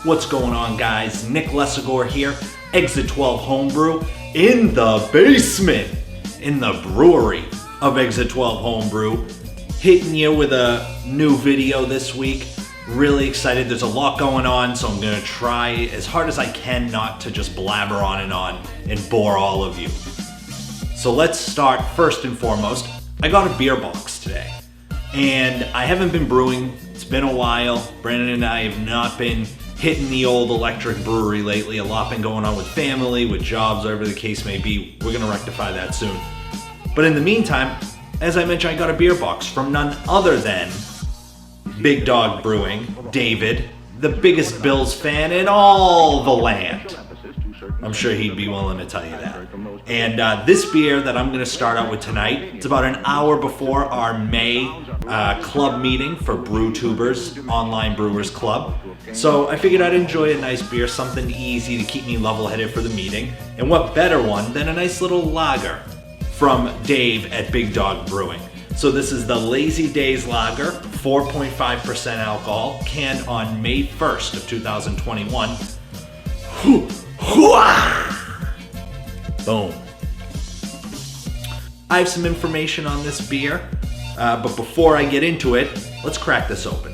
What's going on, guys? Nick Lesagore here, Exit 12 Homebrew, in the basement, in the brewery of Exit 12 Homebrew, hitting you with a new video this week. Really excited. There's a lot going on, so I'm gonna try as hard as I can not to just blabber on and bore all of you. So let's start first and foremost. I got a beer box today, and I haven't been brewing. It's been a while. Brandon and I have not been hitting the old electric brewery lately. A lot been going on with family, with jobs, whatever the case may be. We're gonna rectify that soon. But in the meantime, as I mentioned, I got a beer box from none other than Big Dog Brewing, David, the biggest Bills fan in all the land. I'm sure he'd be willing to tell you that. And this beer that I'm going to start out with tonight, it's about an hour before our May club meeting for BrewTubers, Online Brewers Club. So I figured I'd enjoy a nice beer, something easy to keep me level-headed for the meeting. And what better one than a nice little lager from Dave at Big Dog Brewing. So this is the Lazy Days Lager, 4.5% alcohol, canned on May 1st of 2021. Boom. I have some information on this beer, but before I get into it, let's crack this open.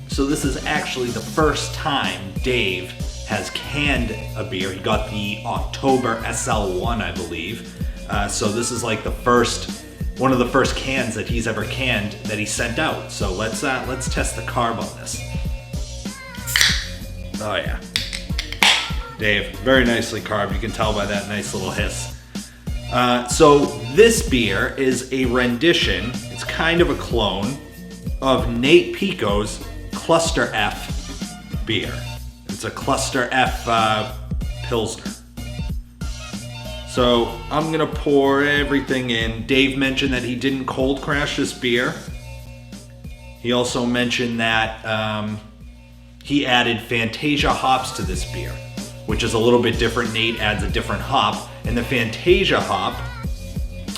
So this is actually the first time Dave has canned a beer. He got the October SL1, I believe. So this is like one of the first cans that he's ever canned that he sent out. So let's test the carb on this. Oh yeah, Dave, very nicely carved. You can tell by that nice little hiss. So this beer is a rendition. It's kind of a clone of Nate Pico's Cluster F beer. It's a Cluster F Pilsner. So I'm gonna pour everything in. Dave mentioned that he didn't cold crash this beer. He also mentioned that he added Fantasia hops to this beer, which is a little bit different. Nate adds a different hop, and the Fantasia hop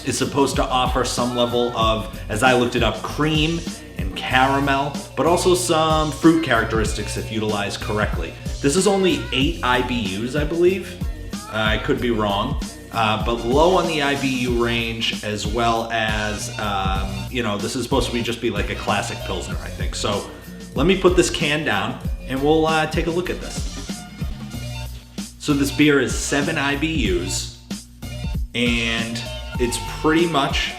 is supposed to offer some level of, as I looked it up, cream and caramel, but also some fruit characteristics if utilized correctly. This is only 8 IBUs, I believe. I could be wrong, but low on the IBU range, as well as, this is supposed to just be like a classic Pilsner, I think. So let me put this can down and we'll take a look at this. So this beer is 7 IBUs, and it's pretty much,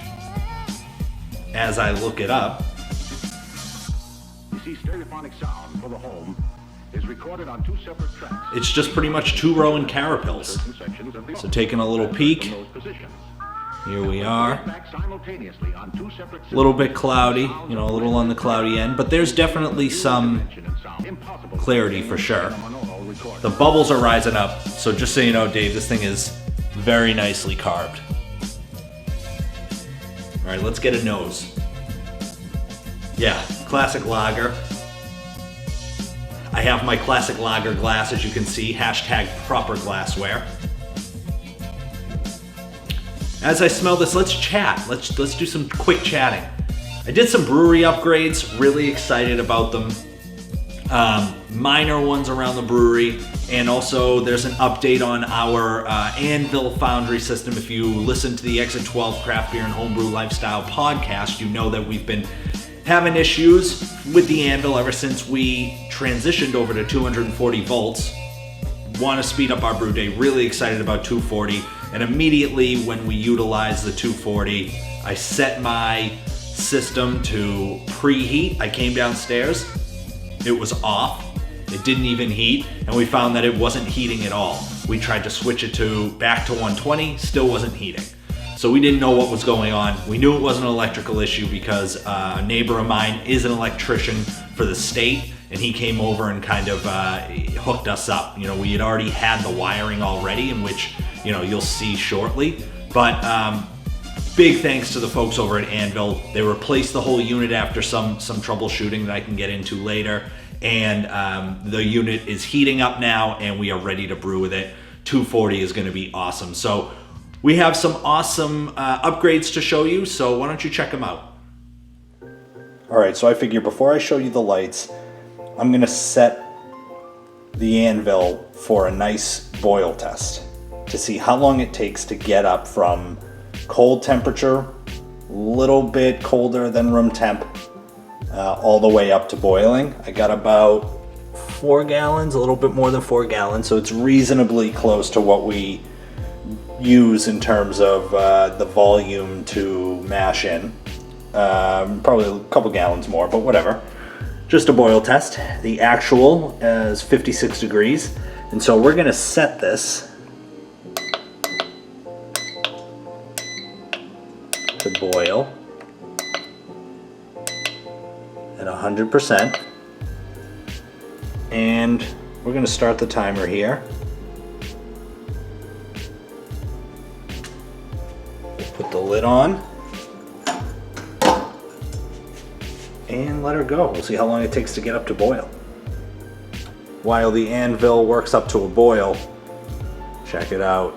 as I look it up, stereophonic sound for the home is recorded on 2 separate tracks. It's just pretty much 2 Rowan Carapils. So taking a little peek. Here we are. A little bit cloudy, a little on the cloudy end, but there's definitely some clarity for sure. The bubbles are rising up, so just so you know, Dave, this thing is very nicely carved. All right, let's get a nose. Yeah, classic lager. I have my classic lager glass, as you can see, #proper glassware. As I smell this, let's chat. Let's do some quick chatting. I did some brewery upgrades, really excited about them. Minor ones around the brewery, and also there's an update on our Anvil Foundry system. If you listen to the Exit 12 Craft Beer and Homebrew Lifestyle podcast, you know that we've been having issues with the Anvil ever since we transitioned over to 240 volts. Want to speed up our brew day. Really excited about 240. And immediately when we utilized the 240, I set my system to preheat. I came downstairs. It was off. It didn't even heat. And we found that it wasn't heating at all. We tried to switch it back to 120. Still wasn't heating. So we didn't know what was going on. We knew it wasn't an electrical issue because a neighbor of mine is an electrician for the state, and he came over and kind of hooked us up. We had already had the wiring already, in which, you'll see shortly. But big thanks to the folks over at Anvil. They replaced the whole unit after some troubleshooting that I can get into later. And the unit is heating up now, and we are ready to brew with it. 240 is going to be awesome. So we have some awesome upgrades to show you, so why don't you check them out? All right, so I figure before I show you the lights, I'm going to set the anvil for a nice boil test to see how long it takes to get up from cold temperature, a little bit colder than room temp, all the way up to boiling. I got about 4 gallons, a little bit more than 4 gallons, so it's reasonably close to what we use in terms of the volume to mash in. Probably a couple gallons more, but whatever. Just a boil test. The actual is 56 degrees, and so we're gonna set this to boil at 100%, and we're gonna start the timer here. We'll put the lid on and let her go. We'll see how long it takes to get up to boil. While the anvil works up to a boil, check it out.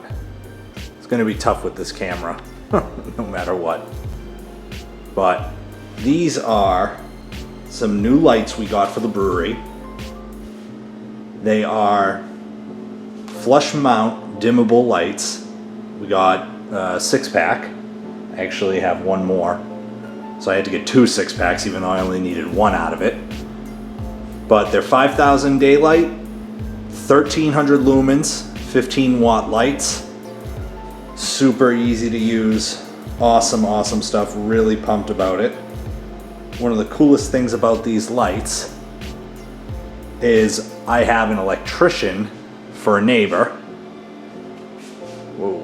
It's gonna be tough with this camera, no matter what. But these are some new lights we got for the brewery. They are flush mount dimmable lights. We got a 6-pack. I actually have one more. So I had to get 2 6-packs even though I only needed 1 out of it. But they're 5,000 daylight, 1,300 lumens, 15-watt lights. Super easy to use. Awesome, awesome stuff. Really pumped about it. One of the coolest things about these lights is I have an electrician for a neighbor. Whoa.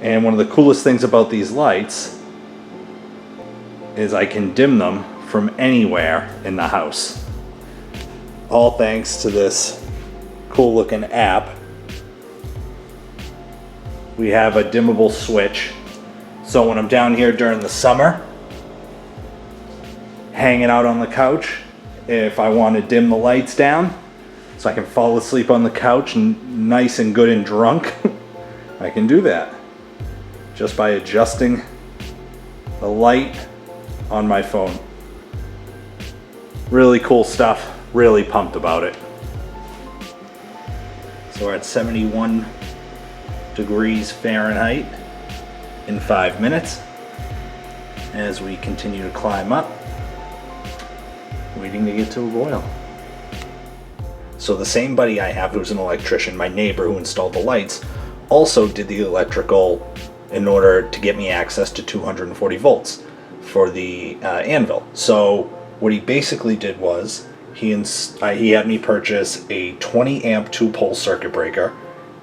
And one of the coolest things about these lights is I can dim them from anywhere in the house. All thanks to this cool looking app. We have a dimmable switch. So when I'm down here during the summer, hanging out on the couch, if I want to dim the lights down so I can fall asleep on the couch and nice and good and drunk, I can do that just by adjusting the light on my phone. Really cool stuff, really pumped about it. So we're at 71 degrees Fahrenheit in 5 minutes as we continue to climb up, waiting to get to a boil. So the same buddy I have who's an electrician, my neighbor who installed the lights, also did the electrical in order to get me access to 240 volts for the anvil. So what he basically did was he had me purchase a 20 amp 2-pole circuit breaker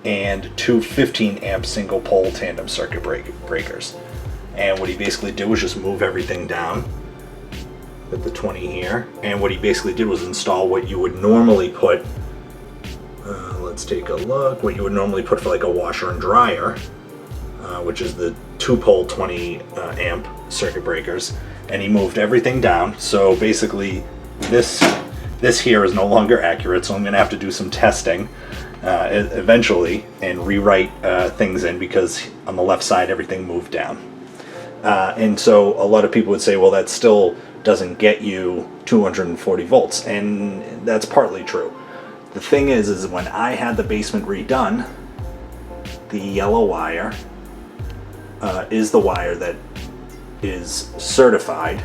and 2 15 amp single pole tandem circuit breakers. And what he basically did was just move everything down with the 20 here. And what he basically did was install what you would normally put, let's take a look, what you would normally put for like a washer and dryer, which is the 2-pole 20 amp circuit breakers, and he moved everything down. So basically this here is no longer accurate, so I'm gonna have to do some testing eventually and rewrite things in, because on the left side everything moved down. And so a lot of people would say, well, that still doesn't get you 240 volts, and that's partly true. The thing is when I had the basement redone, the yellow wire is the wire that is certified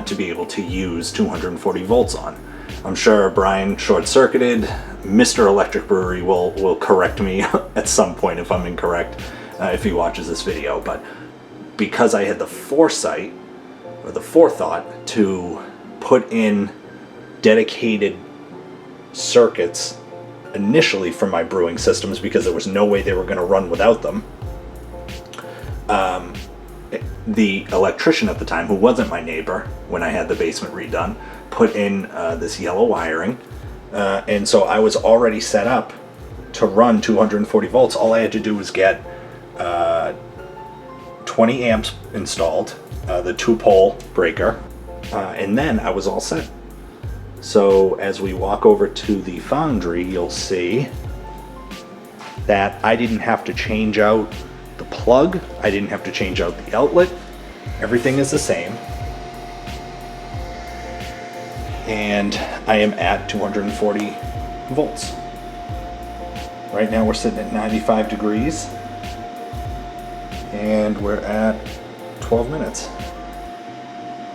to be able to use 240 volts on. I'm sure Brian short-circuited. Mr. Electric Brewery will correct me at some point if I'm incorrect, if he watches this video. But because I had the foresight or the forethought to put in dedicated circuits initially for my brewing systems, because there was no way they were going to run without them, the electrician at the time, who wasn't my neighbor when I had the basement redone, put in this yellow wiring, and so I was already set up to run 240 volts. All I had to do was get 20 amps installed, the 2-pole breaker, and then I was all set. So as we walk over to the foundry, you'll see that I didn't have to change out the plug, I didn't have to change out the outlet. Everything is the same. And I am at 240 volts. Right now we're sitting at 95 degrees and we're at 12 minutes.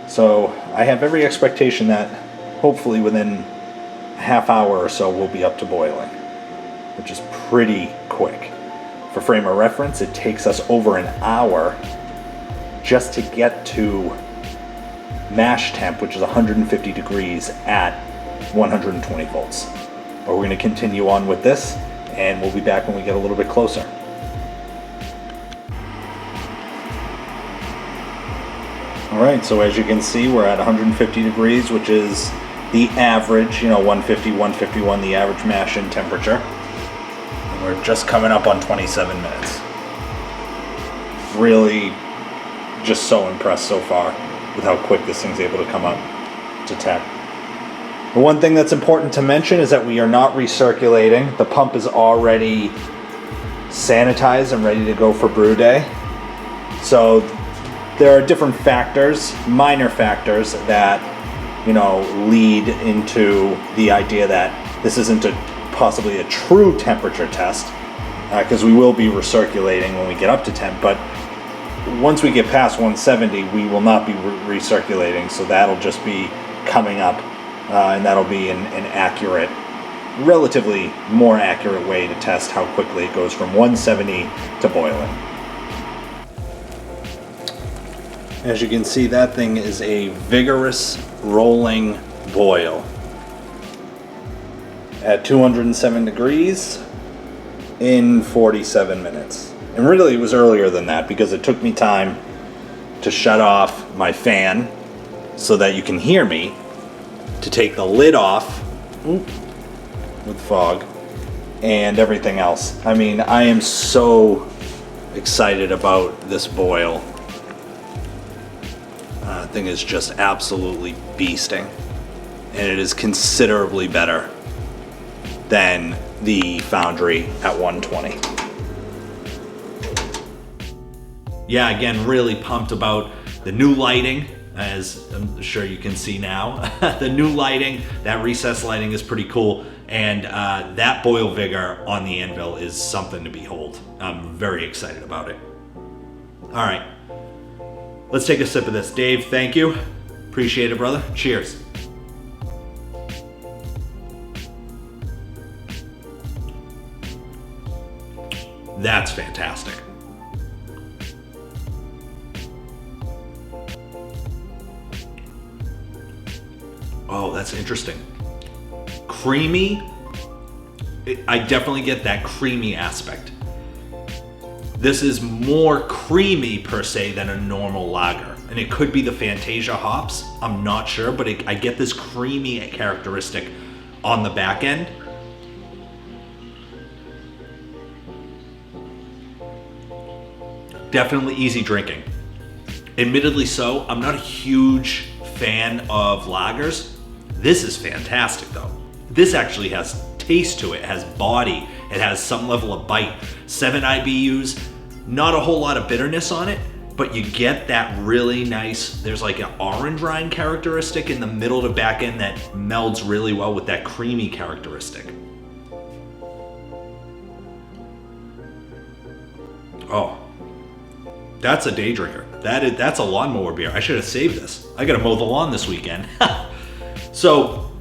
So I have every expectation that hopefully within a half hour or so we'll be up to boiling, which is pretty quick. For frame of reference, it takes us over an hour just to get to mash temp, which is 150 degrees at 120 volts. But we're going to continue on with this, and we'll be back when we get a little bit closer. Alright, so as you can see, we're at 150 degrees, which is the average, 150, 151, the average mash in temperature. And we're just coming up on 27 minutes. Really just so impressed so far with how quick this thing's able to come up to temp. The one thing that's important to mention is that we are not recirculating. The pump is already sanitized and ready to go for brew day. So there are different factors, minor factors, that lead into the idea that this isn't possibly a true temperature test, because we will be recirculating when we get up to temp, but once we get past 170, we will not be recirculating, so that'll just be coming up, and that'll be an accurate, relatively more accurate way to test how quickly it goes from 170 to boiling. As you can see, that thing is a vigorous rolling boil at 207 degrees in 47 minutes. And really it was earlier than that because it took me time to shut off my fan so that you can hear me, to take the lid off with fog and everything else. I mean, I am so excited about this boil. Thing is just absolutely beasting, and it is considerably better than the Foundry at 120. Yeah, again, really pumped about the new lighting, as I'm sure you can see now. The new lighting, that recessed lighting is pretty cool, and that boil vigor on the anvil is something to behold. I'm very excited about it. All right. Let's take a sip of this. Dave, thank you. Appreciate it, brother. Cheers. That's fantastic. Oh, that's interesting. Creamy. I definitely get that creamy aspect. This is more creamy per se than a normal lager. And it could be the Fantasia hops, I'm not sure, but I get this creamy characteristic on the back end. Definitely easy drinking. Admittedly so, I'm not a huge fan of lagers. This is fantastic though. This actually has taste to it, it has body, it has some level of bite. 7 IBUs, not a whole lot of bitterness on it, but you get that really nice, there's like an orange rind characteristic in the middle to back end that melds really well with that creamy characteristic. Oh, that's a day drinker. That's a lawnmower beer. I should have saved this. I gotta mow the lawn this weekend. So,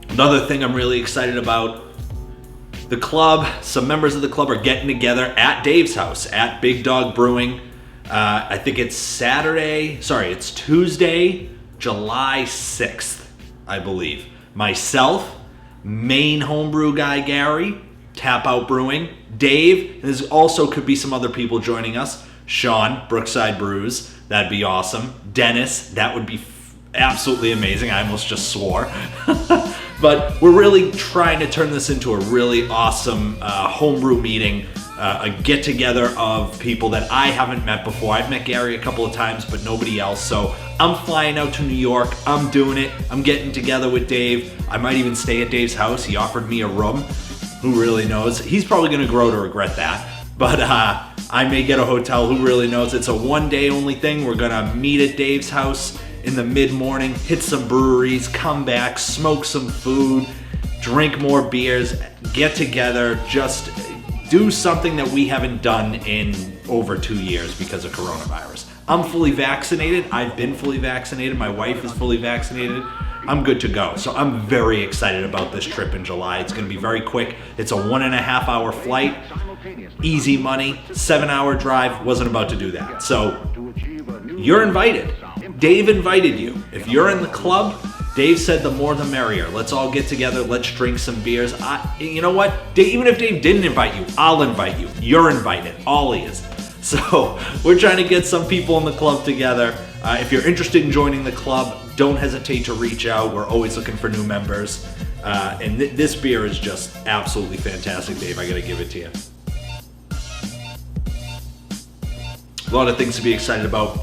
another thing I'm really excited about, the club, some members of the club are getting together at Dave's house at Big Dog Brewing. I think it's it's Tuesday, July 6th, I believe. Myself, main homebrew guy Gary, Tap Out Brewing, Dave, there's also could be some other people joining us. Sean, Brookside Brews, that'd be awesome. Dennis, that would be absolutely amazing. I almost just swore. But we're really trying to turn this into a really awesome homebrew meeting, a get together of people that I haven't met before. I've met Gary a couple of times, but nobody else. So I'm flying out to New York. I'm doing it. I'm getting together with Dave. I might even stay at Dave's house. He offered me a room. Who really knows? He's probably gonna grow to regret that. But I may get a hotel, who really knows? It's a 1-day only thing. We're gonna meet at Dave's house in the mid-morning, hit some breweries, come back, smoke some food, drink more beers, get together, just do something that we haven't done in over 2 years because of coronavirus. I'm fully vaccinated. I've been fully vaccinated. My wife is fully vaccinated. I'm good to go. So I'm very excited about this trip in July. It's gonna be very quick. It's a 1.5-hour flight, easy money, 7-hour drive. Wasn't about to do that. So you're invited. Dave invited you. If you're in the club, Dave said the more the merrier. Let's all get together. Let's drink some beers. You know what? Even if Dave didn't invite you, I'll invite you. You're invited. All he is. So we're trying to get some people in the club together. If you're interested in joining the club, don't hesitate to reach out. We're always looking for new members. And this beer is just absolutely fantastic, Dave. I gotta give it to you. A lot of things to be excited about.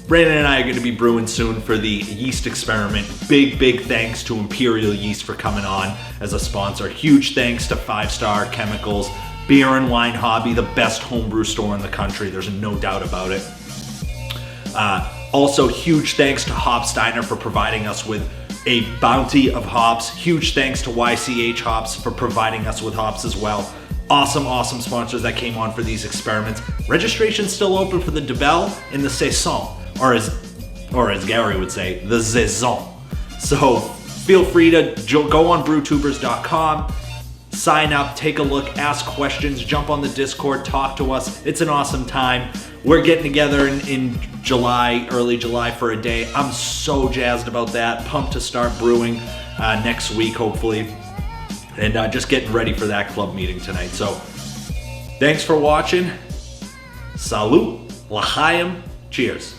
Brandon and I are going to be brewing soon for the yeast experiment. Big thanks to Imperial Yeast for coming on as a sponsor. Huge thanks to 5 Star Chemicals, Beer and Wine Hobby, the best homebrew store in the country. There's no doubt about it. Also, huge thanks to Hopsteiner for providing us with a bounty of hops. Huge thanks to YCH Hops for providing us with hops as well. Awesome sponsors that came on for these experiments. Registration's still open for the Debelle and the Saison, or as Gary would say, the Saison. So feel free to go on brewtubers.com, sign up, take a look, ask questions, jump on the Discord, talk to us. It's an awesome time. We're getting together in July, early July for a day. I'm so jazzed about that. Pumped to start brewing next week, hopefully. And just getting ready for that club meeting tonight. So thanks for watching. Salut, l'chaim, cheers.